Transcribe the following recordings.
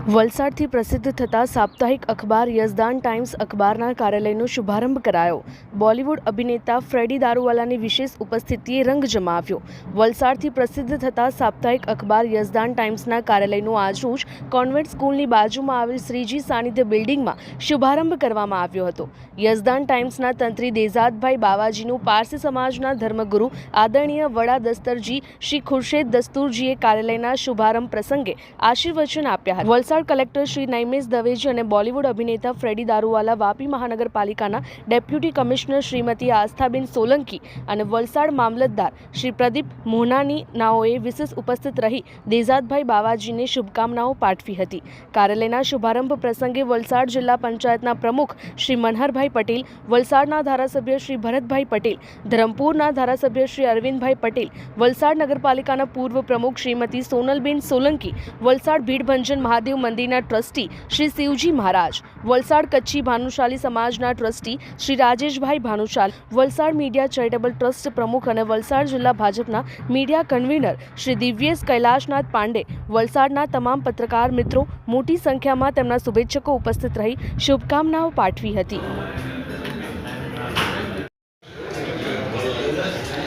વલસાડથી પ્રસિદ્ધ થતા સાપ્તાહિક અખબાર યઝદાન ટાઈમ્સ અખબારના કાર્યાલયનો શુભારંભ કરાયો। બોલિવૂડ અભિનેતા ફ્રેડી દારૂવાલાની વિશેષ ઉપસ્થિતિએ રંગ જમાવ્યો। વલસાડથી પ્રસિદ્ધ થતા સાપ્તાહિક અખબાર યઝદાન ટાઈમ્સના કાર્યાલયનો આજરોજ કોન્વેન્ટ સ્કૂલની બાજુમાં આવેલ શ્રીજી સાનિધ્ય બિલ્ડિંગમાં શુભારંભ કરવામાં આવ્યો હતો। યઝદાન ટાઈમ્સના તંત્રી દેઝાદભાઈ બાવાજીનું પારસી સમાજના ધર્મગુરુ આદરણીય વડા દસ્તરજી શ્રી ખુરશેદ દસ્તુરજીએ કાર્યાલયના શુભારંભ પ્રસંગે આશીર્વચન આપ્યા હતા। વલસાડ કલેક્ટર શ્રી નૈમેશ દવેજી અને બોલિવૂડ અભિનેતા ફ્રેડી દારૂવાલા, વાપી મહાનગરપાલિકાના ડેપ્યુટી કમિશનર શ્રીમતી આસ્થાબેન સોલંકી અને વલસાડ મામલતદાર શ્રી પ્રદીપ મોહનાની નાઓએ વિશેષ ઉપસ્થિત રહી દેઝાદભાઈ બાવાજીને શુભકામનાઓ પાઠવી હતી। કાર્યાલયના શુભારંભ પ્રસંગે વલસાડ જિલ્લા પંચાયતના પ્રમુખ શ્રી મનહરભાઈ પટેલ, વલસાડના ધારાસભ્ય શ્રી ભરતભાઈ પટેલ, ધરમપુરના ધારાસભ્ય શ્રી અરવિંદભાઈ પટેલ, વલસાડ નગરપાલિકાના પૂર્વ પ્રમુખ શ્રીમતી સોનલબેન સોલંકી, વલસાડ ભીડભંજન મહાદેવ મંદિરના ટ્રસ્ટી શ્રી શિવજી મહારાજ, વલસાડ કચ્છી ભાનુશાલી સમાજના trustee Shri Rajeshbhai Bhanushal, Valsad media charitable trust પ્રમુખ અને વલસાડ જિલ્લા ભાજપના મીડિયા કન્વીનર શ્રી દિવ્યેશ કૈલાશનાથ પાંડે, વલસાડના તમામ પત્રકાર મિત્રો મોટી સંખ્યામાં તેમના શુભેચ્છકો ઉપસ્થિત રહી શુભકામનાઓ પાઠવી હતી।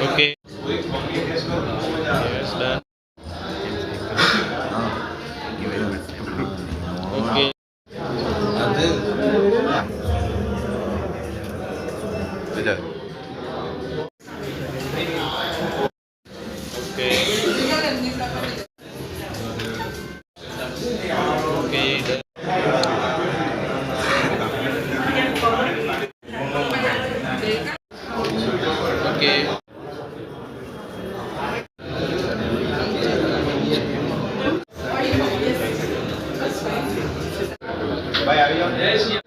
Okay. Yes, done. Okay. Okay. Okay. Done. Okay. Bye,